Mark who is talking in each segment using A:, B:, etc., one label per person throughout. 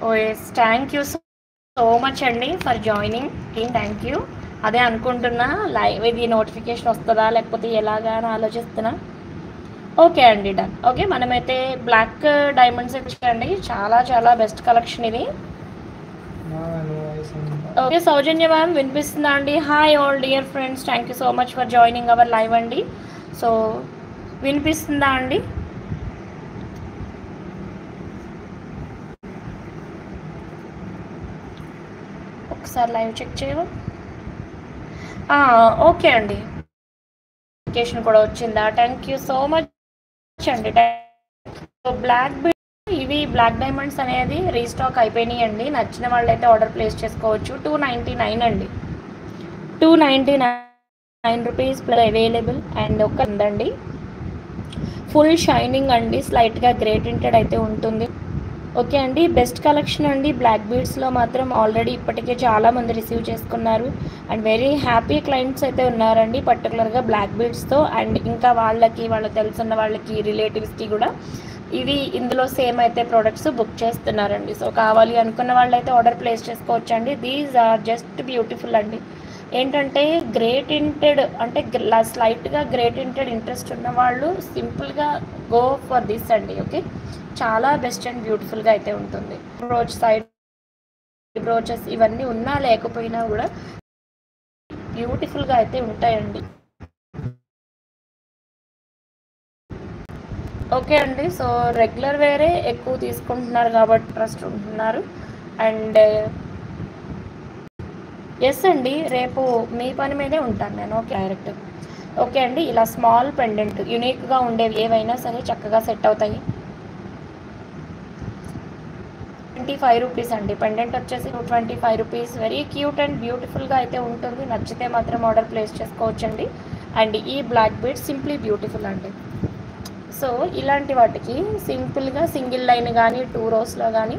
A: Oh yes thank you so much అండి for joining. Thank you. అదే అనుకుంటున్నా live ఇది నోటిఫికేషన్ వస్తుందా లేకపోతే ఎలాగా అని ఆలోచిస్తున్నా. ఓకే అండి, డన్. ఓకే, మనమైతే బ్లాక్ డైమండ్స్ ఇచ్చాండి. చాలా చాలా బెస్ట్ కలెక్షన్ ఇది. ఓకే సౌజన్య మ్యామ్ వినిపిస్తుందా అండి? Hi all dear friends, thank you so much for joining our live అండి. సో వినిపిస్తుందా అండి? ఒకసారి లైవ్ చెక్ చేయవా? ఓకే అండి, నోటిఫికేషన్ కూడా వచ్చిందా? థ్యాంక్ యూ సో మచ్ అండి. బ్లాక్ ఇవి బ్లాక్ డైమండ్స్ అనేది రీస్టాక్ అయిపోయినాయి అండి. నచ్చిన వాళ్ళైతే ఆర్డర్ ప్లేస్ చేసుకోవచ్చు. 299 అండి, 299 రూపీస్ ప్లస్ అవైలబుల్. అండ్ ఒక ఉందండి ఫుల్ షైనింగ్ అండి, స్లైట్గా గ్రే టింటెడ్ అయితే ఉంటుంది. ఓకే అండి, బెస్ట్ కలెక్షన్ అండి. బ్లాక్ బీడ్స్లో మాత్రం ఆల్రెడీ ఇప్పటికే చాలామంది రిసీవ్ చేసుకున్నారు అండ్ వెరీ హ్యాపీ క్లయింట్స్ అయితే ఉన్నారండి, పర్టికులర్గా బ్లాక్ బీడ్స్తో. అండ్ ఇంకా వాళ్ళకి తెలుసున్న వాళ్ళకి రిలేటివ్స్కి కూడా ఇవి ఇందులో సేమ్ అయితే ప్రోడక్ట్స్ బుక్ చేస్తున్నారండి. సో కావాలి అనుకున్న వాళ్ళైతే ఆర్డర్ ప్లేస్ చేసుకోవచ్చండి. దీస్ ఆర్ జస్ట్ బ్యూటిఫుల్ అండి. ఏంటంటే గ్రే టింటెడ్ అంటే స్లైట్గా గ్రే టింటెడ్ ఇంట్రెస్ట్ ఉన్న వాళ్ళు సింపుల్గా గో ఫర్ దిస్ అండి. ఓకే, చాలా బెస్ట్ అండ్ బ్యూటిఫుల్గా అయితే ఉంటుంది. బ్రోచ్ సైడ్ బ్రోచెస్ ఇవన్నీ ఉన్నా లేకపోయినా కూడా బ్యూటిఫుల్గా అయితే ఉంటాయండి. ఓకే అండి, సో రెగ్యులర్ వేరే ఎక్కువ తీసుకుంటున్నారు కాబట్టి ట్రస్ట్ ఉంటున్నారు. అండ్ ఎస్ అండి, రేపు మీ పని మీదే ఉంటాను నేను. Okay direct. ఓకే అండి, ఇలా స్మాల్ పెండెంట్ యూనిక్గా ఉండేవి ఏవైనా సరే చక్కగా సెట్ అవుతాయి. 25 రూపీస్ అండి. పెండెంట్ వచ్చేసి 25 రూపీస్. వెరీ క్యూట్ అండ్ బ్యూటిఫుల్గా అయితే ఉంటుంది. నచ్చితే మాత్రం ఆర్డర్ ప్లేస్ చేసుకోవచ్చండి. అండ్ ఈ బ్లాక్ బీడ్ సింప్లీ బ్యూటిఫుల్ అండి. సో ఇలాంటి వాటికి సింపుల్గా సింగిల్ లైన్ కానీ 2 రోస్లో కానీ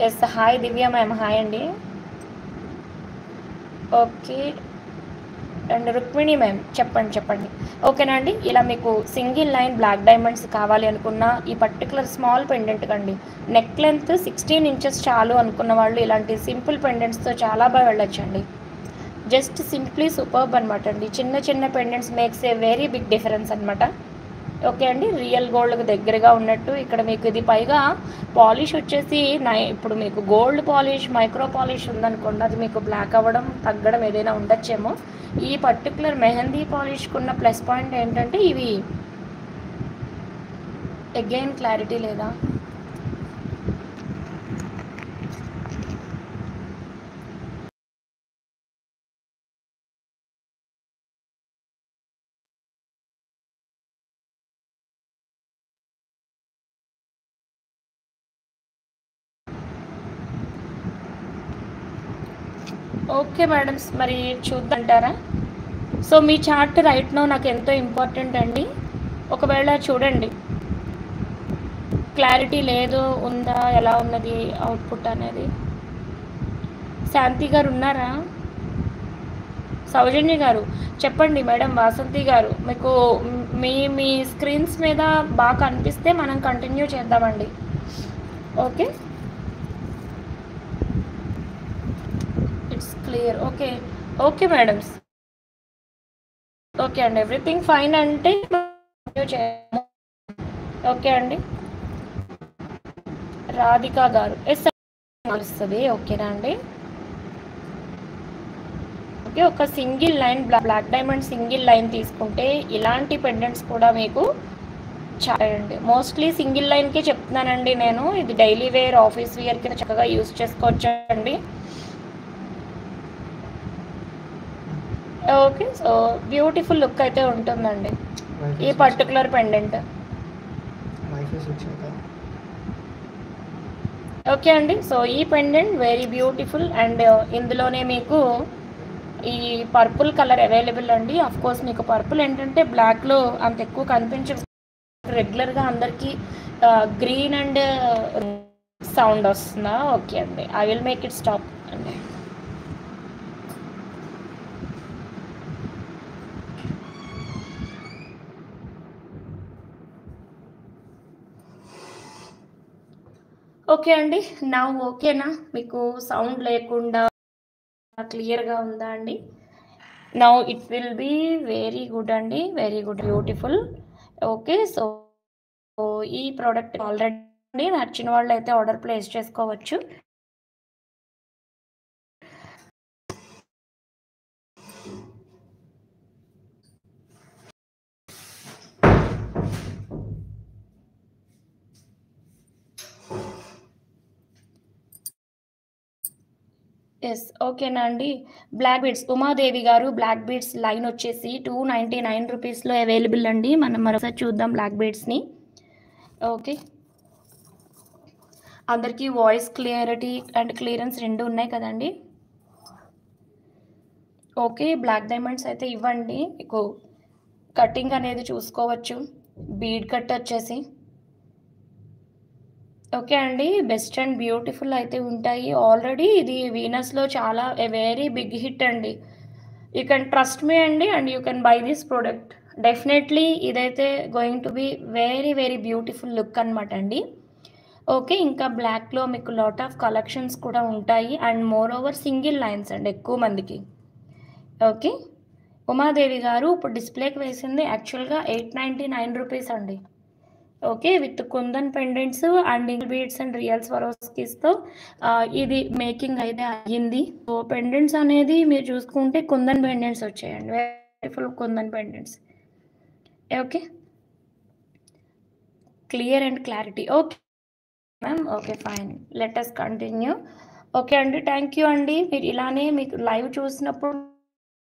A: ఎస్ హాయ్ దివ్య మ్యామ్, హాయ్ అండి. ఓకే అండ్ రుక్మిణి మ్యామ్ చెప్పండి. ఓకేనా అండి, ఇలా మీకు సింగిల్ లైన్ బ్లాక్ డైమండ్స్ కావాలి అనుకున్న ఈ పర్టికులర్ స్మాల్ పెండెంట్ కండి నెక్ లెంత్ 16 ఇంచెస్ చాలు అనుకున్న వాళ్ళు ఇలాంటి సింపుల్ పెండెంట్స్తో చాలా బాగా వెళ్ళొచ్చండి. జస్ట్ సింప్లీ సూపర్బ్ అనమాట అండి. చిన్న చిన్న pendants makes a very big difference అనమాట. ఓకే అండి, రియల్ గోల్డ్కి దగ్గరగా ఉన్నట్టు ఇక్కడ మీకు ఇది పైగా పాలిష్ వచ్చేసి ఇప్పుడు మీకు గోల్డ్ పాలిష్ మైక్రో పాలిష్ ఉందనుకోండి, అది మీకు బ్లాక్ అవ్వడం తగ్గడం ఏదైనా ఉండొచ్చేమో. ఈ పర్టికులర్ మెహందీ పాలిష్కి ఉన్న ప్లస్ పాయింట్ ఏంటంటే ఇవి అగైన్ క్లారిటీ లేదా? ఓకే మేడమ్స్, మరి చూద్దంటారా? సో మీ చార్ట్ రైట్ నో నాకు ఎంతో ఇంపార్టెంట్ అండి. ఒకవేళ చూడండి క్లారిటీ లేదు ఉందా, ఎలా ఉన్నది అవుట్పుట్ అనేది. శాంతి గారు ఉన్నారా? సౌజన్య గారు చెప్పండి. మేడం వాసంతి గారు, మీకు మీ స్క్రీన్స్ మీద బాగా కనిపిస్తే మనం కంటిన్యూ చేద్దామండి. Okay, it's clear. Okay madams, okay అండి, ఎవ్రీథింగ్ ఫైన్ అంటే ఓకే అండి. రాధిక గారు ఎస్ వస్తుంది. ఓకేనా అండి? ఓకే, ఒక single line black diamond single line తీసుకుంటే ఇలాంటి పెండెంట్స్ కూడా మీకు చాలా అండి. మోస్ట్లీ సింగిల్ లైన్కే చెప్తున్నానండి నేను. ఇది డైలీ వేర్ ఆఫీస్ వేర్కి చక్కగా యూస్ చేసుకోవచ్చండి. ఓకే, సో బ్యూటిఫుల్ లుక్ అయితే ఉంటుందండి ఈ పర్టికులర్ పెండెంట్. ఓకే అండి, సో ఈ పెండెంట్ వెరీ బ్యూటిఫుల్. అండ్ ఇందులోనే మీకు ఈ పర్పుల్ కలర్ అవైలబుల్ అండి. అఫ్ కోర్స్ మీకు పర్పుల్ ఏంటంటే బ్లాక్లో అంత ఎక్కువ కనిపించదు రెగ్యులర్గా అందరికీ. గ్రీన్ అండ్ సౌండ్ వస్తుందా? ఓకే అండి, I will make it stop అండి. ఓకే అండి. నా ఓకేనా? మీకు సౌండ్ లేకుండా క్లియర్‌గా ఉందా అండి? Now it will be very good అండి. Very good. Beautiful. Okay. So, ఈ ప్రొడక్ట్ ఆల్రెడీ నచ్చిన వాళ్ళైతే ఆర్డర్ ప్లేస్ చేసుకోవచ్చు. యెస్. ఓకేనా అండి. బ్లాక్ బీడ్స్ ఉమాదేవి గారు బ్లాక్ బీడ్స్ లైన్ వచ్చేసి రూ. 299లో అవైలబుల్ అండి. మనం మరొకసారి చూద్దాం బ్లాక్ బీడ్స్‌ని. ఓకే. అందరికీ వాయిస్ క్లియారిటీ అండ్ క్లియరెన్స్ 2 ఉన్నాయి కదండీ! ఓకే. బ్లాక్ డైమండ్స్ అయితే ఇవ్వండి. మీకు కటింగ్ అనేది చూసుకోవచ్చు. బీడ్ కట్ వచ్చేసి. ఓకే అండి. బెస్ట్ అండ్ బ్యూటిఫుల్ అయితే ఉంటాయి. ఆల్రెడీ ఇది వీనస్‌లో చాలా వెరీ బిగ్ హిట్ అండి. యూ కెన్ ట్రస్ట్ మీ అండి and you can buy this product. Definitely ఇదైతే going to be very, very beautiful look అనమాట అండి. ఓకే. ఇంకా బ్లాక్‌లో మీకు లాట్ ఆఫ్ కలెక్షన్స్ కూడా ఉంటాయి. And more over single lines అండి ఎక్కువ మందికి. ఓకే. ఉమాదేవి గారు ఇప్పుడు డిస్‌ప్లేకి వేసింది యాక్చువల్‌గా రూ. 899 అండి. Okay. With kundan pendants and ink beads and real స్వరోస్కిస్‌తో ఇది మేకింగ్ అయితే అయ్యింది. సో, పెండెంట్స్ అనేది మీరు చూసుకుంటే కుందన్ పెండెంట్స్ వచ్చాయండి. Beautiful kundan pendants. Okay. Clear and clarity. Okay ma'am. Okay. Fine. Let us continue. Okay అండి. థ్యాంక్ యూ అండి. మీరు ఇలానే మీకు లైవ్ చూసినప్పుడు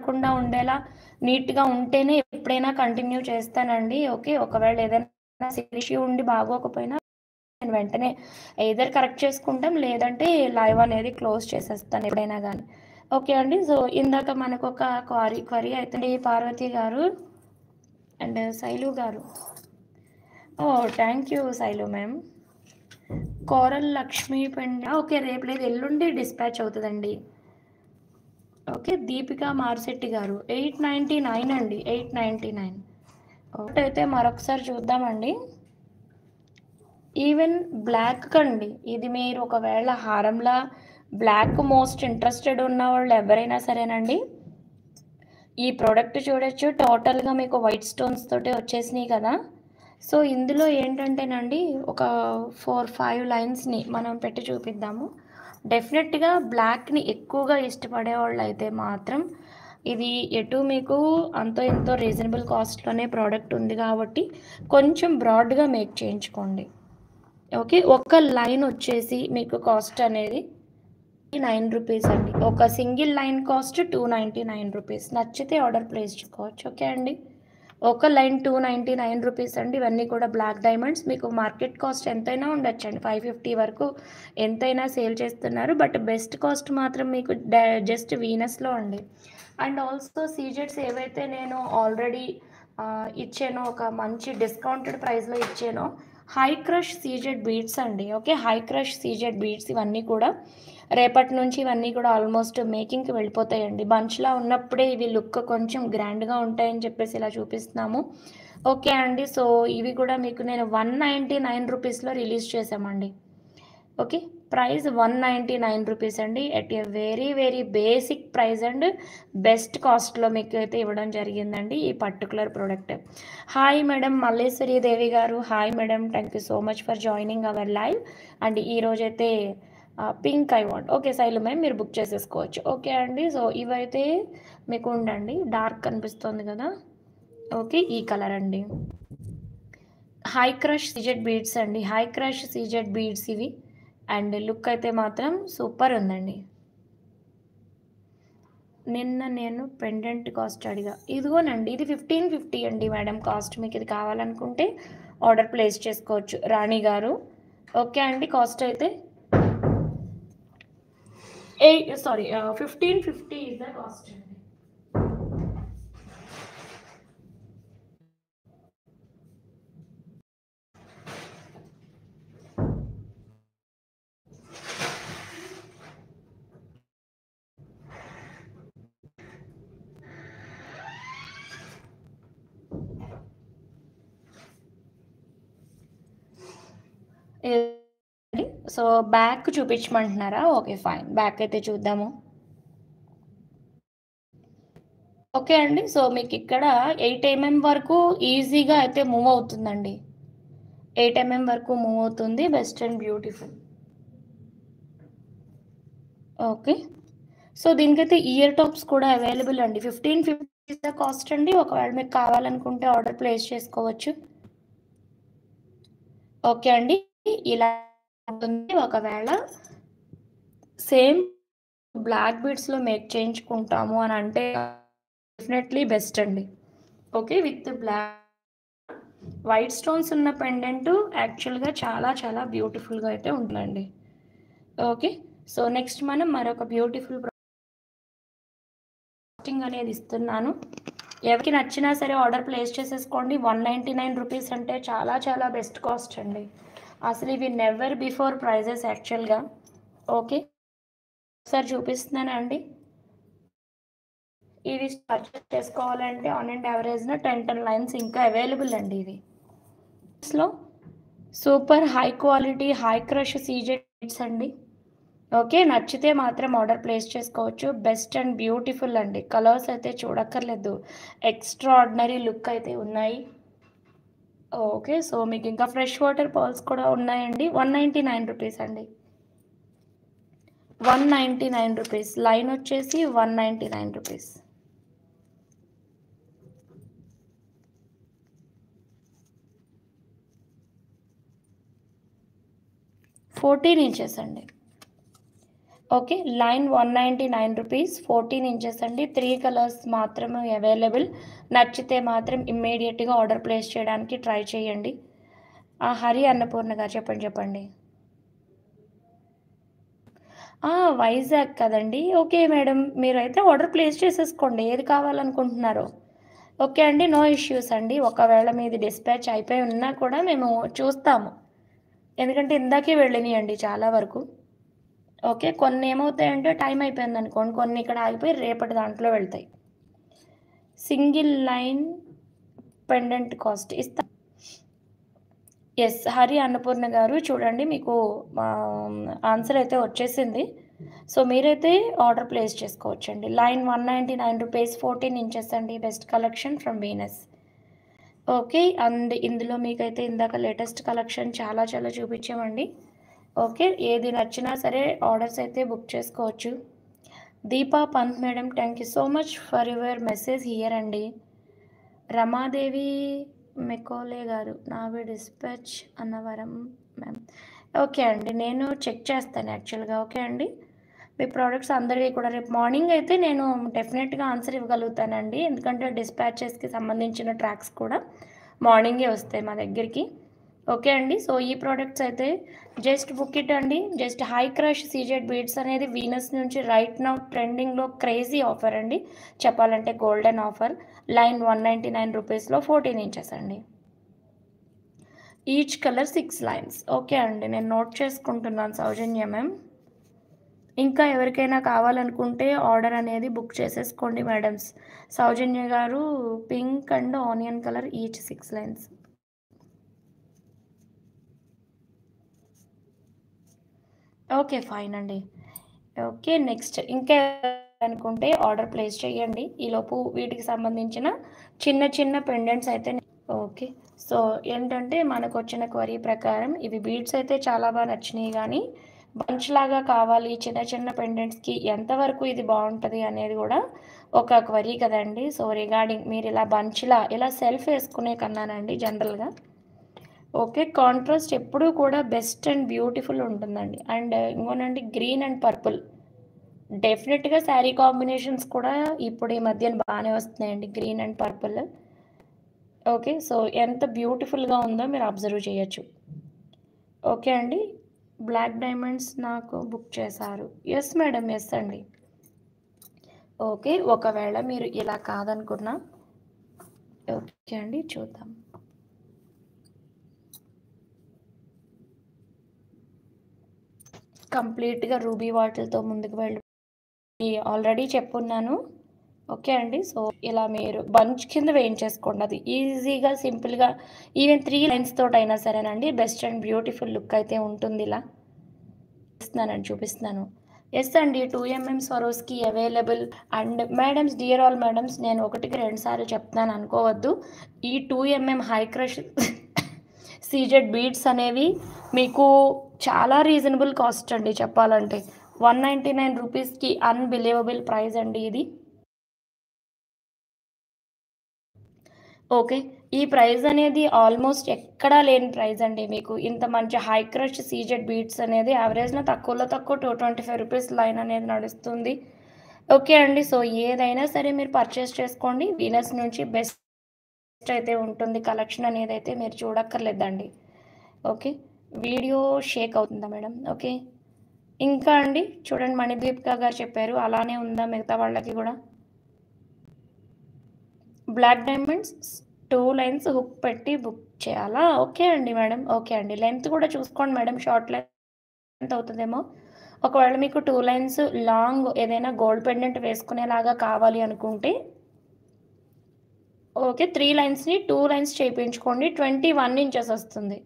A: కాకుండా ఉండేలా నీట్‌గా ఉంటేనే ఎప్పుడైనా కంటిన్యూ చేస్తానండి. ఓకే. ఒకవేళ ఏదైనా ఇష్యూ ఉండి బాగోకపోయినా నేను వెంటనే ఎయిదర్ కరెక్ట్ చేసుకుంటాం. లేదంటే లైవ్ అనేది క్లోజ్ చేసేస్తాను ఎప్పుడైనా గానీ. ఓకే అండి. సో, ఇందాక మనకొక క్వరీ అయితే పార్వతి గారు అండ్ శైలు గారు. Oh! Thank you Shailu ma'am. Coral Lakshmi okay. రేపు లేదు ఎల్లుండి డిస్పాచ్ అవుతదండి. ఓకే. దీపిక మార్శెట్టి గారు 899 అండి. 899. ఒకటైతే మరొకసారి చూద్దామండి. ఈవెన్ బ్లాక్ కండి. ఇది మీరు ఒకవేళ హారంలా బ్లాక్ మోస్ట్ ఇంట్రెస్టెడ్ ఉన్నవాళ్ళు ఎవరైనా సరేనండి. ఈ ప్రొడక్ట్ చూడొచ్చు. టోటల్‌గా మీకు వైట్ స్టోన్స్ తోటే వచ్చేసినాయి కదా! సో, ఇందులో ఏంటంటేనండి ఒక 4, 5 లైన్స్‌ని మనం పెట్టి చూపిద్దాము. డెఫినెట్‌గా బ్లాక్‌ని ఎక్కువగా ఇష్టపడేవాళ్ళైతే మాత్రం ఇది ఎటు మీకు అంతో ఇంతో రీజనబుల్ కాస్ట్‌లోనే ప్రోడక్ట్ ఉంది కాబట్టి కొంచెం బ్రాడ్‌గా మేక్ చేయించుకోండి. ఓకే. ఒక లైన్ వచ్చేసి మీకు కాస్ట్ అనేది రూ. 9 అండి. ఒక సింగిల్ లైన్ కాస్ట్ రూ. 299. నచ్చితే ఆర్డర్ ప్లేస్ చేసుకోవచ్చు. ఓకే అండి. ఒక లైన్ రూ. 299 అండి. ఇవన్నీ కూడా బ్లాక్ డైమండ్స్. మీకు మార్కెట్ కాస్ట్ ఎంతైనా ఉండొచ్చండి. 550 వరకు ఎంతైనా సేల్ చేస్తున్నారు. బట్ బెస్ట్ కాస్ట్ మాత్రం మీకు జస్ట్ వీనస్‌లో అండి. అండ్ ఆల్సో సీజెట్స్ ఏవైతే నేను ఆల్రెడీ ఇచ్చానో ఒక మంచి డిస్కౌంటెడ్ ప్రైస్‌లో ఇచ్చానో హై క్రష్ సీజెడ్ బీడ్స్ అండి. Okay. High crush CZ beads ఇవన్నీ కూడా రేపటి నుంచి ఇవన్నీ కూడా ఆల్మోస్ట్ మేకింగ్‌కి వెళ్ళిపోతాయండి. బంచ్‌లా ఉన్నప్పుడే ఇవి లుక్ కొంచెం గ్రాండ్‌గా ఉంటాయని చెప్పేసి ఇలా చూపిస్తున్నాము. ఓకే అండి. సో, ఇవి కూడా మీకు నేను రూ. 199లో రిలీజ్ చేశామండి. ఓకే. ప్రైస్ రూ. 199 అండి. At a very, very basic price and best కాస్ట్‌లో మీకైతే ఇవ్వడం జరిగిందండి ఈ particular product. Hi madam Malleswari Devi గారు. Hi madam. Thank you so much for joining our live. And ఈరోజైతే pink I want. Okay. Shailu ma'am మీరు బుక్ చేసేసుకోవచ్చు. ఓకే అండి. సో, ఇవైతే మీకు ఉండండి. డార్క్ కనిపిస్తోంది కదా! ఓకే. ఈ కలర్ అండి. హై క్రష్ సీజెడ్ బీడ్స్ అండి. హై క్రష్ సీజెడ్ బీడ్స్ ఇవి. అండ్ లుక్ అయితే మాత్రం సూపర్ ఉందండి. నిన్న నేను పెండెంట్ కాస్ట్ అడిగా. ఇదిగోనండి ఇది 1550 అండి మేడం కాస్ట్. మీకు ఇది కావాలనుకుంటే ఆర్డర్ ప్లేస్ చేసుకోవచ్చు. రాణి గారు. ఓకే అండి. కాస్ట్ అయితే సారీ 1550 ఇస్ ద కాస్ట్ అండి. సో బ్యాక్ చూపించమంటున్నారా? Okay fine. బ్యాక్ అయితే చూద్దాము. ఓకే అండి. సో మీకు ఇక్కడ 8 mm వరకు ఈజీగా అయితే మూవ్ అవుతుందండి. 8 mm వరకు మూవ్ అవుతుంది. Best and beautiful. Okay. So దీనికైతే ఇయర్ టాప్స్ కూడా అవైలబుల్ అండి. 1550 కాస్ట్ అండి. ఒకవేళ మీకు కావాలనుకుంటే ఆర్డర్ ప్లేస్ చేసుకోవచ్చు. ఓకే అండి. ఇలా ఉంటుంది. ఒకవేళ సేమ్ బ్లాక్ బీడ్స్‌లో మేక్ చేయించుకుంటాము అని అంటే డెఫినెట్లీ బెస్ట్ అండి. ఓకే. విత్ వైట్ స్టోన్స్ ఉన్న పెండెంట్ యాక్చువల్‌గా చాలా చాలా బ్యూటిఫుల్‌గా అయితే ఉంటుందండి. ఓకే. సో నెక్స్ట్ మనం మరొక బ్యూటిఫుల్ కాస్టింగ్ అనేది ఇస్తున్నాను. ఎవరికి నచ్చినా సరే ఆర్డర్ ప్లేస్ చేసేసుకోండి. 199 రూపీస్ అంటే చాలా చాలా బెస్ట్ కాస్ట్ అండి. అసలు ఇవి నెవర్ బిఫోర్ ప్రైజెస్ యాక్చువల్‌గా. ఓకే. ఒకసారి చూపిస్తున్నానా అండి? ఇది పర్చేస్ చేసుకోవాలంటే ఆన్ అండ్ యావరేజ్‌న 10 లైన్స్ ఇంకా అవైలబుల్ అండి ఇవి. లో super high quality high crush CZ beads అండి. ఓకే. నచ్చితే మాత్రం ఆర్డర్ ప్లేస్ చేసుకోవచ్చు. బెస్ట్ అండ్ బ్యూటిఫుల్ అండి. కలర్స్ అయితే చూడక్కర్లేదు. ఎక్స్ట్రార్డినరీ లుక్ అయితే ఉన్నాయి. ఓకే. సో మీకు ఇంకా ఫ్రెష్ వాటర్ పర్ల్స్ కూడా ఉన్నాయండి. 199 రూపీస్ అండి. 199 రూపీస్. లైన్ వచ్చేసి 199 రూపీస్. ఫోర్టీన్ ఇంచెస్ అండి. ఓకే. Line 199 rupees. 14 ఇంచెస్ అండి. 3 కలర్స్ మాత్రమే అవైలబుల్. నచ్చితే మాత్రం ఇమ్మీడియట్‌గా ఆర్డర్ ప్లేస్ చేయడానికి ట్రై చేయండి. హరి అన్నపూర్ణ గారు చెప్పండి. వైజాగ్ కదండీ! Okay madam. మీరైతే ఆర్డర్ ప్లేస్ చేసేసుకోండి. ఏది కావాలనుకుంటున్నారో. ఓకే అండి. నో ఇష్యూస్ అండి. ఒకవేళ మీది డిస్పాచ్ అయిపోయి ఉన్నా కూడా మేము చూస్తాము. ఎందుకంటే ఇందాకే వెళ్ళినియండి చాలా వరకు. ఓకే. కొన్ని ఏమవుతాయంటే టైం అయిపోయిందనుకోండి, కొన్ని ఇక్కడ ఆగిపోయి రేపటి దాంట్లో వెళ్తాయి. సింగిల్ లైన్ పెండెంట్ కాస్ట్ ఇస్తా. యెస్. హరి అన్నపూర్ణ గారు చూడండి మీకు ఆన్సర్ అయితే వచ్చేసింది. సో మీరైతే ఆర్డర్ ప్లేస్ చేసుకోవచ్చండి. లైన్ 199 రూపీస్ 14 ఇంచెస్ అండి. Best collection from Venus. Okay. And ఇందులో మీకైతే ఇందాక లేటెస్ట్ కలెక్షన్ చాలా చాలా చూపించామండి. ఓకే. ఏది నచ్చినా సరే ఆర్డర్స్ అయితే బుక్ చేసుకోవచ్చు. Deepa Pant madam thank you so much for your message here అండి. రమాదేవి మెకోలే గారు నావి డిస్పాచ్ అన్నవరం మ్యామ్. ఓకే అండి. నేను చెక్ చేస్తాను యాక్చువల్‌గా. ఓకే అండి. మీ ప్రొడక్ట్స్ అందరివి కూడా రేపు మార్నింగ్ అయితే నేను డెఫినెట్‌గా ఆన్సర్ ఇవ్వగలుగుతానండి. ఎందుకంటే డిస్పాచెస్‌కి సంబంధించిన ట్రాక్స్ కూడా మార్నింగే వస్తాయి మా దగ్గరికి. ఓకే అండి. సో ఈ ప్రొడక్ట్స్ అయితే జస్ట్ బుక్ ఇట్ అండి. Just high crush CZ beads అనేది వీనస్ నుంచి రైట్ నౌ ట్రెండింగ్‌లో క్రేజీ ఆఫర్ అండి. చెప్పాలంటే గోల్డెన్ ఆఫర్. లైన్ 199 రూపీస్‌లో 14 ఇంచెస్ అండి. Each colour 6 lines. ఓకే అండి. నేను నోట్ చేసుకుంటున్నాను సౌజన్య మ్యామ్. ఇంకా ఎవరికైనా కావాలనుకుంటే ఆర్డర్ అనేది బుక్ చేసేసుకోండి మేడమ్స్. సౌజన్య గారు pink and onion colour each 6 lines. Okay. Fine అండి. ఓకే. నెక్స్ట్ ఇంకా అనుకుంటే ఆర్డర్ ప్లేస్ చేయండి. ఈలోపు వీటికి సంబంధించిన చిన్న చిన్న పెండెంట్స్ అయితే ఓకే. సో ఏంటంటే మనకొచ్చిన క్వరీ ప్రకారం ఇవి బీడ్స్ అయితే చాలా బాగా నచ్చినాయి గానీ, బంచ్ లాగా కావాలి చిన్న చిన్న పెండెంట్స్‌కి ఎంతవరకు ఇది బావుంటది అనేది గూడా ఒక క్వరీ కదండీ! సో రిగార్డింగ్ మీరిలా బంచ్‌లా ఇలా సెల్ఫ్ ఏసుకునే కన్నానండి జనరల్‌గా. ఓకే. కాంట్రాస్ట్ ఎప్పుడూ కూడా బెస్ట్ అండ్ బ్యూటిఫుల్ ఉంటుందండి. అండ్ ఇంకోనండి గ్రీన్ అండ్ పర్పుల్. డెఫినిట్‌గా శారీ కాంబినేషన్స్ కూడా ఇప్పుడు ఈ మధ్యన బానే వస్తున్నాయండి. Green and purple. Okay. So ఎంత బ్యూటిఫుల్‌గా ఉందో మీరు అబ్జర్వ్ చేయొచ్చు. ఓకే అండి. బ్లాక్ డైమండ్స్ నాకు బుక్ చేశారు. Yes madam. యెస్ అండి. ఓకే. ఒకవేళ మీరు ఇలా కాదనుకున్నా ఓకే అండి. చూద్దాం. కంప్లీట్‌గా రూబీ వాటిలతో ముందుకు ఆల్రెడీ చెప్పున్నాను. ఓకే అండి. సో ఇలా మీరు బంచ్ కింద వేయించేసుకోండి. అది ఈజీగా, సింపుల్‌గా ఈవెన్ 3 లైన్స్ తోటైనా సరేనండి బెస్ట్ అండ్ బ్యూటిఫుల్ లుక్ అయితే ఉంటుంది ఇలా. చూపిస్తున్నాను. ఎస్ అండి. 2mm Swarovski available. And madams, dear all madams, నేను ఒకటికి 2 సార్లు చెప్తున్నాను అనుకోవద్దు. ఈ 2mm high crush CZ beads అనేవి మీకు చాలా రీజనబుల్ కాస్ట్ అండి చెప్పాలంటే. 199 రూపీస్‌కి అన్‌బిలీవబుల్ ప్రైస్ అండి ఇది. ఓకే. ఈ ప్రైస్ అనేది ఆల్మోస్ట్ ఎక్కడా లేని ప్రైస్ అండి మీకు. ఇంత మంచి హై క్రష్ సీజెడ్ బీడ్స్ అనేది యావరేజ్‌న తక్కువలో తక్కువ 225 రూపీస్ లైన్ అనేది నడుస్తుంది. ఓకే అండి. సో, ఏదైనా సరే మీరు పర్చేస్ చేసుకోండి. వీనస్ నుంచి బెస్ట్ అయితే ఉంటుంది కలెక్షన్ అనేదైతే మీరు చూడక్కర్లేదండి. ఓకే. వీడియో షేక్ అవుతుందా మేడం? ఓకే. ఇంకా అండి చూడండి, మణిదీపిక గారు చెప్పారు. అలానే ఉందా మిగతా వాళ్ళకి గూడా? బ్లాక్ డైమండ్స్ 2 లైన్స్ హుక్ పెట్టి బుక్ చేయాలా? ఓకే అండి మేడం. ఓకే అండి. లెంత్ కూడా చూసుకోండి మేడం. షార్ట్ లెంత్ అవుతదేమో. ఒకవేళ మీకు 2 లైన్స్ లాంగ్ ఏదైనా గోల్డ్ పెండెంట్ వేసుకునేలాగా కావాలి అనుకుంటే ఓకే. 3 లైన్స్‌ని 2 లైన్స్ చేపించుకోండి. 21 ఇంచెస్ వస్తుంది.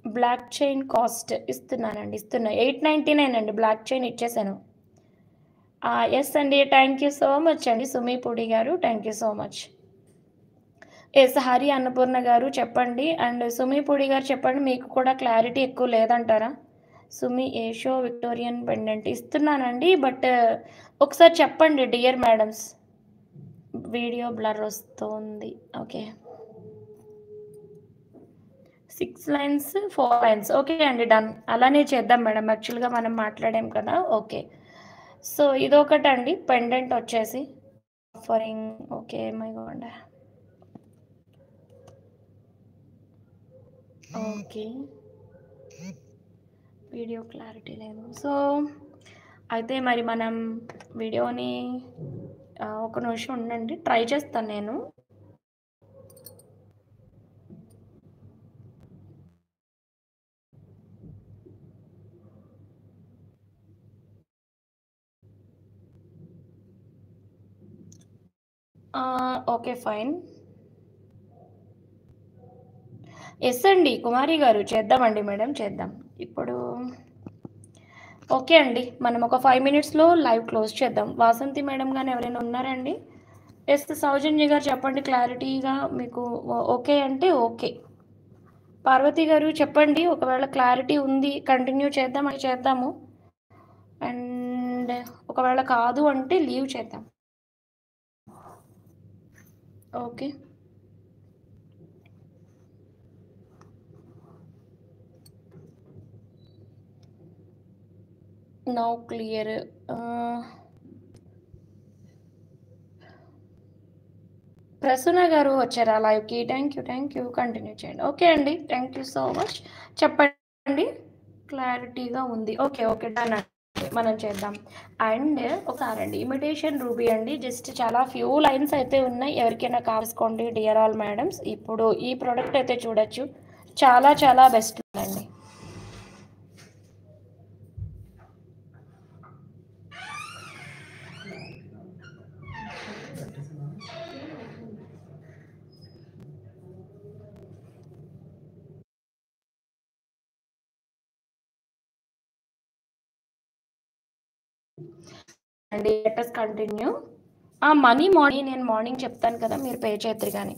A: బ్లాక్ చైన్ కాస్ట్ ఇస్తున్నానండి. 899 అండి. బ్లాక్ చైన్ ఇచ్చేసాను. యెస్ అండి. థాంక్ యూ సో మచ్ అండి సుమీపూడి గారు. Thank you so much. Yes. Hari Annapurna గారు చెప్పండి. అండ్ సుమీపూడి గారు చెప్పండి. మీకు కూడా క్లారిటీ ఎక్కువ లేదంటారా? సుమి ఏషో విక్టోరియన్ పెండెంట్ ఇస్తున్నానండి. బట్ ఒకసారి చెప్పండి డియర్ మేడమ్స్. వీడియో బ్లర్ వస్తోంది. ఓకే. 6 lines, 4 lines. ఓకే అండి. డన్. అలానే చేద్దాం మేడం. యాక్చువల్‌గా మనం మాట్లాడాం కదా! ఓకే. సో, ఇదొకటండి పెండెంట్ వచ్చేసి offering. Okay. My God. Okay. Video clarity లేదు. సో, అయితే మరి మనం వీడియోని ఒక నిమిషం ఉండండి. ట్రై చేస్తాను నేను. ఓకే. ఫైన్. యెస్ అండి. కుమారి గారు చేద్దామండి మేడం. చేద్దాం. ఇప్పుడు ఓకే అండి. మనం ఒక 5 మినిట్స్‌లో లైవ్ క్లోజ్ చేద్దాం. వాసంతి మేడం గాని ఎవరైనా ఉన్నారా అండి? యెస్. సౌజన్య గారు చెప్పండి క్లారిటీగా మీకు ఓకే అంటే ఓకే. పార్వతి గారు చెప్పండి. ఒకవేళ క్లారిటీ ఉంది కంటిన్యూ చేద్దాం అంటే చేద్దాము. అండ్ ఒకవేళ కాదు అంటే లీవ్ చేద్దాం. ఓకే. Now clear. ప్రసన్న గారు వచ్చారా లైవ్‌కి? Thank you. కంటిన్యూ చేయండి. ఓకే అండి. Thank you so much. చెప్పండి. క్లారిటీగా ఉంది. ఓకే. ఓకే. డన్ అండి. మనం చేద్దాం. అండ్ ఒకసారండి ఇమిటేషన్ రూబీ అండి. జస్ట్ చాలా ఫ్యూ లైన్స్ అయితే ఉన్నాయి. ఎవరికైనా కావాల్సుకోండి డియర్ ఆల్ మేడమ్స్. ఇప్పుడు ఈ ప్రొడక్ట్ అయితే చూడొచ్చు. చాలా చాలా బెస్ట్ ఉందండి. అండి లెట్ us కంటిన్యూ. నేను మార్నింగ్ చెప్తాను కదా! మీరు పే చేద్దురు గాని.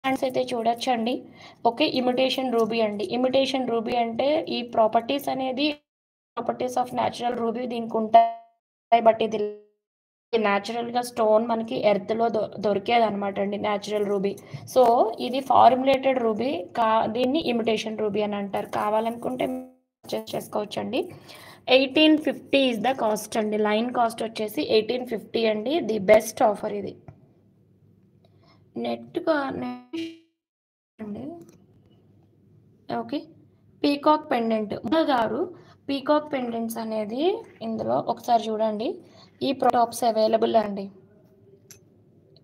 A: హ్యాండ్స్ అయితే చూడొచ్చండి. ఓకే. ఇమిటేషన్ రూబీ అండి. ఇమిటేషన్ రూబీ అంటే ఈ ప్రాపర్టీస్ అనేది ప్రాపర్టీస్ ఆఫ్ న్యాచురల్ రూబీ దీనికుంటాయి. బట్ ఇది న్యాచురల్‌గా స్టోన్ మనకి ఎర్త్‌లో దొరికేదనమాట అండి న్యాచురల్ రూబీ. సో, ఇది ఫార్ములేటెడ్ రూబీ. దీన్ని ఇమిటేషన్ రూబీ అని అంటారు. కావాలనుకుంటే పర్చేస్ చేసుకోవచ్చండి. 1850 ఈస్ ద కాస్ట్ అండి. లైన్ కాస్ట్ వచ్చేసి 1850 అండి. ది బెస్ట్ ఆఫర్ ఇది. నెట్‌గా అండి. ఓకే. పీకాక్ పెండెంట్ గారు పీకాక్ పెండెంట్స్ అనేది ఇందులో ఒకసారి చూడండి. ఈ టాప్స్ అవైలబుల్ అండి.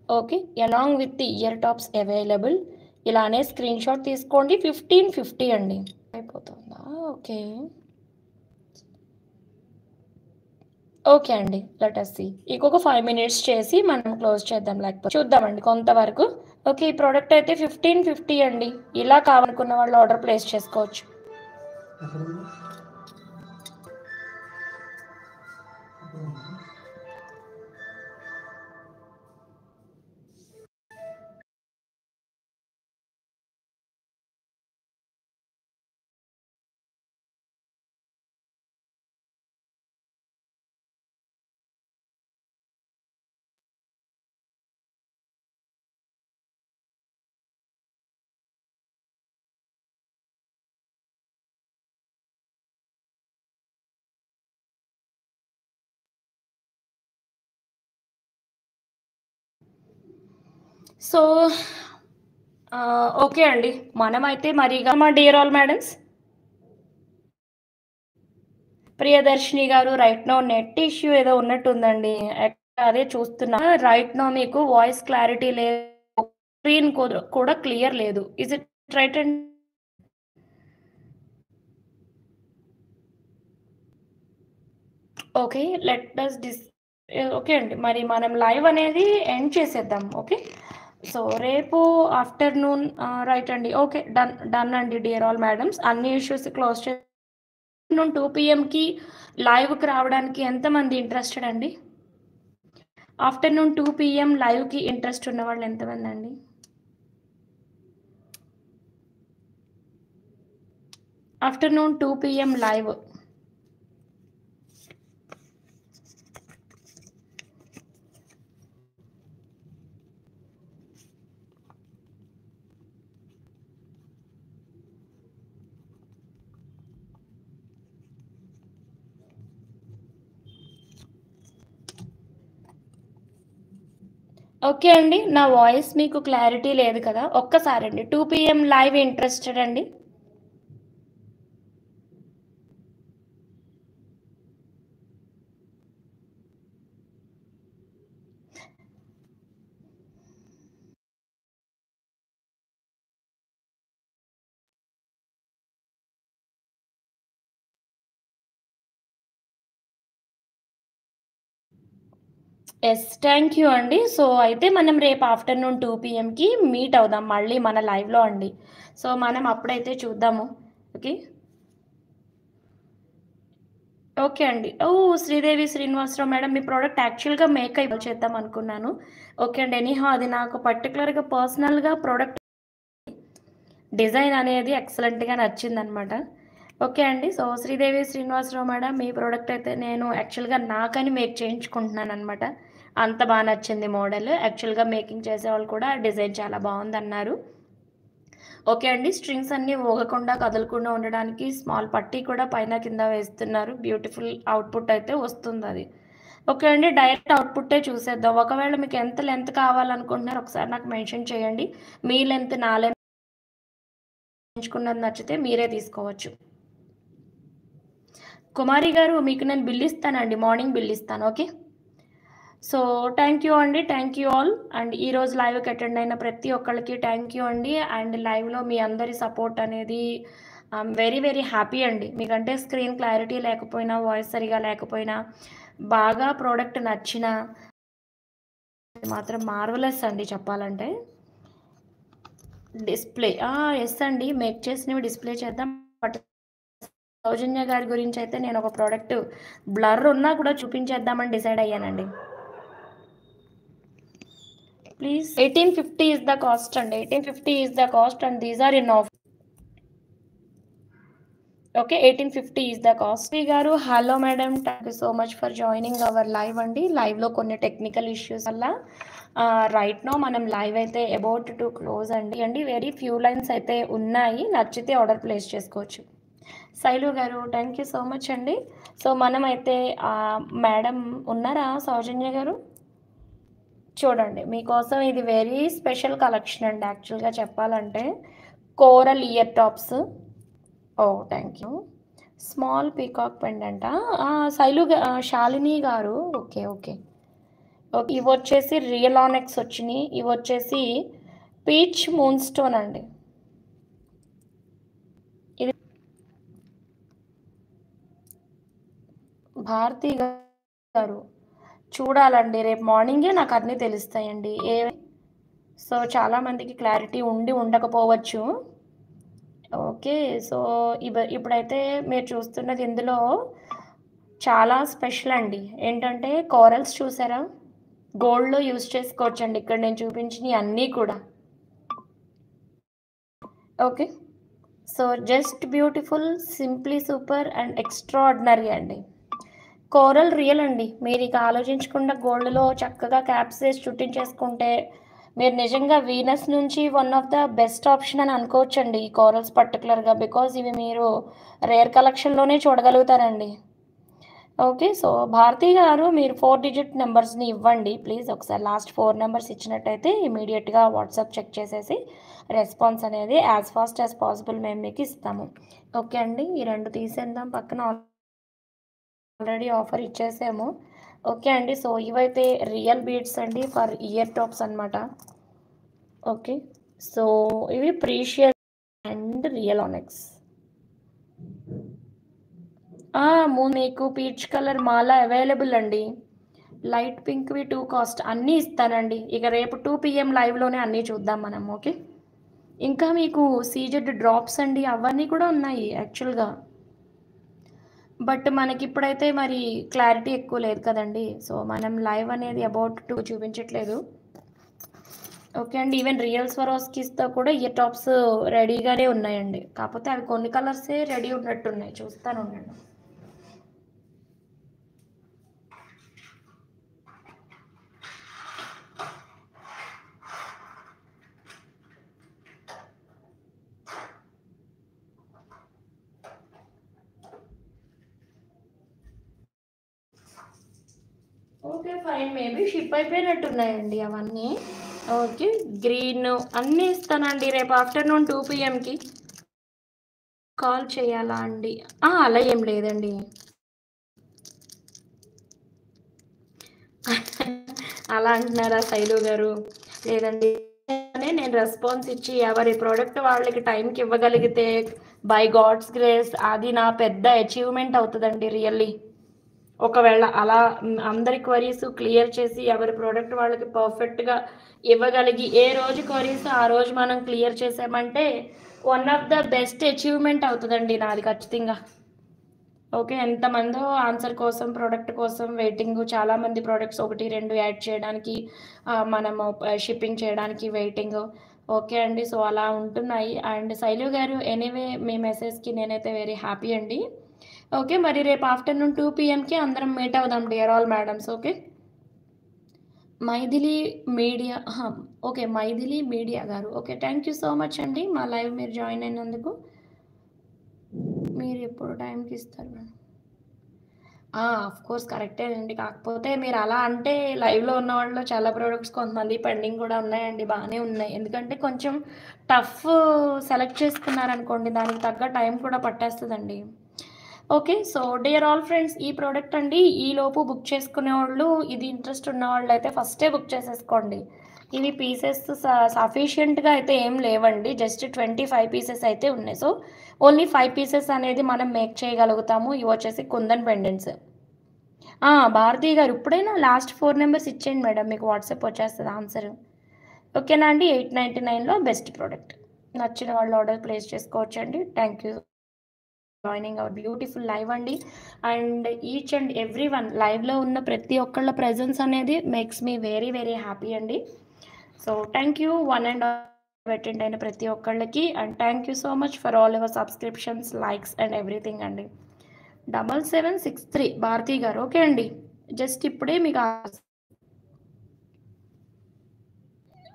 A: Okay. Along with the ear tops available. ఇలానే స్క్రీన్ షాట్ తీసుకోండి. 1550 అండి. అయిపోతుందా? ఓకే. ఓకే అండి. Let us see. ఇంకొక 5 మినిట్స్ చేసి మనం క్లోజ్ చేద్దాం. లేకపోతే చూద్దామండి కొంతవరకు. ఓకే. ఈ ప్రొడక్ట్ అయితే 1550 అండి. ఇలా కావాలనుకున్న వాళ్ళు ఆర్డర్ ప్లేస్ చేసుకోవచ్చు. సో ఓకే అండి. మనమైతే మరిగా మా డియర్ ఆల్ మేడమ్స్, ప్రియదర్శిని గారు రైట్ నౌ నెట్ ఇష్యూ ఏదో ఉన్నట్టుందండి. అదే చూస్తున్నా. రైట్ నౌ మీకు వాయిస్ క్లారిటీ లేదు. స్క్రీన్ కూడా క్లియర్ లేదు. ఇస్ ఇట్ రైట్ అండి? ఓకే. లెట్ అస్ ఓకే అండి. మరి మనం లైవ్ అనేది ఎండ్ చేసేద్దాం. ఓకే. సో రేపు ఆఫ్టర్‌నూన్ రైట్ అండి. ఓకే. డన్ డన్ అండి డియర్ ఆల్ మేడమ్స్. అన్ని ఇష్యూస్ క్లోజ్ ఆఫ్టర్‌నూన్ 2 పీఎంకి లైవ్‌కి రావడానికి ఎంతమంది ఇంట్రెస్టెడ్ అండి? ఆఫ్టర్‌నూన్ 2 పీఎం లైవ్‌కి ఇంట్రెస్ట్ ఉన్నవాళ్ళు ఎంతమంది అండి? Afternoon 2 PM live. ఓకే అండి. నా వాయిస్ మీకు క్లారిటీ లేదు కదా! ఒక్కసారండి 2 పీఎం లైవ్ ఇంట్రెస్టెడ్ అండి? యెస్. థ్యాంక్ యూ అండి. సో, అయితే మనం రేపు ఆఫ్టర్‌నూన్ 2 పీఎంకి మీట్ అవుదాం మళ్ళీ మన లైవ్‌లో అండి. సో, మనం అప్పుడైతే చూద్దాము. ఓకే. ఓకే అండి. ఓహ్! శ్రీదేవి శ్రీనివాసరావు మేడం మీ ప్రొడక్ట్ యాక్చువల్‌గా మేక్ చేద్దాం అనుకున్నాను. ఓకే అండి. ఎనీహౌ అది నాకు పర్టిక్యులర్‌గా పర్సనల్‌గా ప్రొడక్ట్ డిజైన్ అనేది ఎక్సలెంట్‌గా నచ్చిందనమాట. ఓకే అండి. సో, శ్రీదేవి శ్రీనివాసరావు మేడం మీ ప్రొడక్ట్ అయితే నేను యాక్చువల్‌గా నాకని మేక్ చేయించుకుంటున్నాననమాట. అంత నచ్చింది మోడల్. యాక్చువల్‌గా మేకింగ్ చేసేవాళ్ళు కూడా డిజైన్ చాలా బావుందన్నారు. ఓకే అండి. స్ట్రింగ్స్ అన్నీ ఊగకుండా, కదలకుండా ఉండడానికి స్మాల్ పట్టీ కూడా పైన, కింద వేస్తున్నారు. బ్యూటిఫుల్ అవుట్‌పుట్ అయితే వస్తుందది. ఓకే అండి. డైరెక్ట్ అవుట్‌పుట్టే చూసేద్దాం. ఒకవేళ మీకు ఎంత లెంత్ కావాలనుకుంటున్నారో ఒకసారి నాకు మెన్షన్ చేయండి. మీ లెంత్, నా లెంత్ ఎంచుకున్నది నచ్చితే మీరే తీసుకోవచ్చు. కుమారి గారు మీకు నేను బిల్ ఇస్తానండి. మార్నింగ్ బిల్ ఇస్తాను. ఓకే. సో, థ్యాంక్ యూ అండి. Thank you all. అండ్ ఈరోజు లైవ్‌కి అటెండ్ అయిన ప్రతి ఒక్కళ్ళకి థ్యాంక్ యూ అండి. అండ్ లైవ్‌లో మీ అందరి సపోర్ట్ అనేది ఐయామ్ వెరీ, వెరీ హ్యాపీ అండి. మీకంటే స్క్రీన్ క్లారిటీ లేకపోయినా, వాయిస్ సరిగ్గా లేకపోయినా, బాగా ప్రొడక్ట్ నచ్చినా మాత్రం మార్వెలస్ అండి చెప్పాలంటే. డిస్‌ప్లే యెస్ అండి. మేక్ చేసినవి డిస్‌ప్లే చేద్దాం. బట్ సౌజన్య గారి గురించయితే నేనొక ప్రొడక్ట్ బ్లర్ ఉన్నా కూడా చూపించేద్దామని డిసైడ్ అయ్యానండి. ప్లీజ్ 1850 is the cost అండి. 1850 is the cost and these are in offer. Okay. 1850 is the cost. Sri గారు hello madam. Thank you so much for joining our live అండి. లైవ్‌లో కొన్ని టెక్నికల్ ఇష్యూస్ వల్ల right now మనం live అయితే about to close అండి. Very few lines అయితే ఉన్నాయి. నచ్చితే ఆర్డర్ ప్లేస్ చేసుకోవచ్చు. శైలు గారు థ్యాంక్ యూ సో మచ్ అండి. సో, మనమైతే మేడం ఉన్నారా సౌజన్య గారు? చూడండి. మీకోసం ఇది వెరీ స్పెషల్ కలెక్షన్ అండి యాక్చువల్‌గా చెప్పాలంటే. Coral ear tops. Oh! Thank you. Small peacock పెండెంటా? శాలిని గారు ఓకే. ఓకే. ఓకే. ఇవొచ్చేసి రియల్ ఆనెక్స్ వచ్చినియి. ఇవొచ్చేసి పీచ్ మూన్ స్టోన్ అండి. ఇది భారతి గారు చూడాలండి. రేపు మార్నింగే నాకు అన్నీ తెలుస్తాయండి. సో, చాలామందికి క్లారిటీ ఉండి ఉండకపోవచ్చు. ఓకే. సో, ఇప్పుడైతే మీరు చూస్తున్నది ఇందులో చాలా స్పెషల్ అండి. ఏంటంటే కోరల్స్ చూసారా? గోల్డ్‌లో యూజ్ చేసుకోవచ్చండి. ఇక్కడ నేను చూపించినయి అన్నీ కూడా. Okay. So, just beautiful, simply super and extraordinary అండి. కోరల్ రియల్ అండి. మీరిక ఆలోచించకుండా గోల్డ్‌లో చక్కగా క్యాప్స్ ఏసి చుట్టించేసుకుంటే, మీరు నిజంగా వీనస్ నుంచి one of the best option అని అనుకోవచ్చండి. ఈ కోరల్స్ పర్టిక్యులర్‌గా. బికాజ్ ఇవి మీరు రేర్ కలెక్షన్‌లోనే చూడగలుగుతారండి. ఓకే. సో, భారతి గారు మీరు 4 డిజిట్ నంబర్స్‌ని ఇవ్వండి ప్లీజ్. ఒకసారి లాస్ట్ 4 నంబర్స్ ఇచ్చినట్టయితే ఇమ్మీడియేట్‌గా వాట్సాప్ చెక్ చేసేసి రెస్పాన్స్ అనేది యాస్ ఫాస్ట్ యాస్ పాసిబుల్ మేము మీకు ఇస్తాము. ఓకే అండి. ఈ 2 తీసేద్దాం పక్కన ఆల్రెడీ ఆఫర్ ఇచ్చేసాము. ఓకే అండి. సో, ఇవైతే రియల్ బీడ్స్ అండి ఫర్ ఇయర్ టాప్స్ అనమాట. ఓకే. సో, ఇవి ప్రీషియస్ అండ్ రియల్ ఆనెక్స్. మీకు పీచ్ కలర్ మాల అవైలబుల్ అండి. లైట్ పింక్‌వి 2 కాస్ట్ అన్నీ ఇస్తానండి. ఇక రేపు 2 పీఎం లైవ్‌లోనే అన్నీ చూద్దాం మనం. ఓకే. ఇంకా మీకు సీజెడ్ డ్రాప్స్ అండి అవన్నీ కూడా ఉన్నాయి యాక్చువల్‌గా. బట్ మనకిప్పుడైతే మరి క్లారిటీ ఎక్కువ లేదు కదండీ. సో, మనం లైవ్ అనేది అబౌట్ 2 చూపించట్లేదు. ఓకే అండి. ఈవెన్ రియల్ స్వరోస్కిస్‌తో కూడా ఇయర్ టాప్స్ రెడీగానే ఉన్నాయండి. కాకపోతే అవి కొన్ని కలర్సే రెడీ ఉన్నట్టున్నాయి. చూస్తానుండండి. ఓకే. ఫైన్. మేబీ షిప్ అయిపోయినట్టున్నాయండి అవన్నీ. ఓకే. గ్రీన్ అన్నీ ఇస్తానండి. రేపు ఆఫ్టర్‌నూన్ 2 పీఎంకి. కాల్ చేయాలా అండి? అలా ఏం లేదండి. అలా అంటున్నారా శైలు గారు? లేదండి. నేను రెస్పాన్స్ ఇచ్చి ఎవరి ప్రొడక్ట్ వాళ్ళకి టైంకి ఇవ్వగలిగితే బై గాడ్స్ గ్రేస్ అది నా పెద్ద అచీవ్‌మెంట్ అవుతదండి రియల్లీ. ఒకవేళ అలా అందరి క్వరీస్ క్లియర్ చేసి ఎవరి ప్రోడక్ట్ వాళ్ళకి పర్ఫెక్ట్‌గా ఇవ్వగలిగి ఏ రోజు క్వరీస్ ఆ రోజు మనం క్లియర్ చేసామంటే one of the best achievement అవుతదండి నాది ఖచ్చితంగా. ఓకే. ఎంతమందో ఆన్సర్ కోసం, ప్రొడక్ట్ కోసం వెయిటింగు. చాలామంది ప్రొడక్ట్స్ 1, 2 యాడ్ చేయడానికి మనము షిప్పింగ్ చేయడానికి వెయిటింగు. ఓకే అండి. సో, అలా ఉంటున్నాయి. అండ్ శైలు గారు ఎనీవే మీ మెసేజ్‌కి నేనైతే వెరీ హ్యాపీ అండి. ఓకే. మరి రేపు ఆఫ్టర్‌నూన్ 2 పీఎంకి అందరం మీట్ అవుదాం dear all madams. Okay. Maithili media okay. Maithili media గారు. Okay. Thank you so much అండి. మా లైవ్ మీరు జాయిన్ అయినందుకు. మీరెప్పుడు టైంకి ఇస్తారు మేడం? ఆఫ్‌కోర్స్ కరెక్టేనండి. కాకపోతే మీరలా అంటే లైవ్‌లో ఉన్న వాళ్ళలో చాలా ప్రొడక్ట్స్ కొంతమంది పెండింగ్ గూడా ఉన్నాయండి. బానే ఉన్నాయి. ఎందుకంటే కొంచెం టఫ్ సెలెక్ట్ చేసుకున్నారనుకోండి దానికి తగ్గ టైం కూడా పట్టేస్తదండి. Okay. So, dear all friends ఈ ప్రొడక్ట్ అండి ఈలోపు బుక్ చేసుకునేవాళ్ళు ఇది ఇంట్రెస్ట్ ఉన్నవాళ్ళైతే ఫస్టే బుక్ చేసేసుకోండి. ఇవి పీసెస్ సఫిషియెంట్‌గా అయితే ఏం లేవండి. జస్ట్ 25 పీసెస్ అయితే ఉన్నాయి. సో, ఓన్లీ 5 పీసెస్ అనేది మనం మేక్ చేయగలుగుతాము. ఇవొచ్చేసి కుందన్ పెండెంట్స్. భారతి గారు ఇప్పుడైనా లాస్ట్ 4 నంబర్స్ ఇచ్చేయండి మేడం. మీకు వాట్సాప్ వచ్చేస్తది ఆన్సరు. ఓకేనా అండి. 899లో బెస్ట్ ప్రొడక్ట్. నచ్చిన వాళ్ళు ఆర్డర్ ప్లేస్ చేసుకోవచ్చండి. Thank you joining our beautiful live అండి. And each and every one లైవ్‌లో ఉన్న ప్రతి ఒక్కళ్ళ ప్రెజెన్స్ అనేది makes me very, very happy అండి. So, thank you one and all attend అయిన ప్రతి ఒక్కళ్ళకి. And thank you so much for all your subscriptions, likes and everything అండి. 7763 భారతి గారు. ఓకే అండి. జస్ట్ ఇప్పుడే మీకు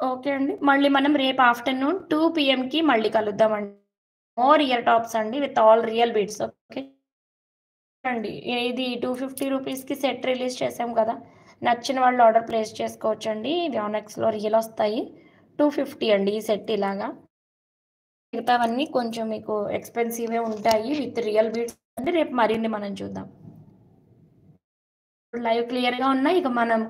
A: ఓకే అండి. మళ్ళీ మనం రేపు ఆఫ్టర్‌నూన్ 2 పీఎంకి మళ్ళీ కలుద్దామండి. మోర్ ఇయర్ టాప్స్ అండి with all real beads. Okay అండి. ఇది 250 రూపీస్‌కి సెట్ రిలీజ్ చేసాం కదా! నచ్చిన వాళ్ళు ఆర్డర్ ప్లేస్ చేసుకోవచ్చండి. వ్యానెక్స్‌లో రియల్ వస్తాయి. 250 అండి ఈ సెట్ ఇలాగా. మిగతావన్నీ కొంచెం మీకు ఎక్స్‌పెన్సివే ఉంటాయి. విత్ రియల్ బీడ్స్ అండి. రేపు మరిన్ని మనం చూద్దాం. లైవ్ క్లియర్‌గా ఉన్నాయి. ఇక మనం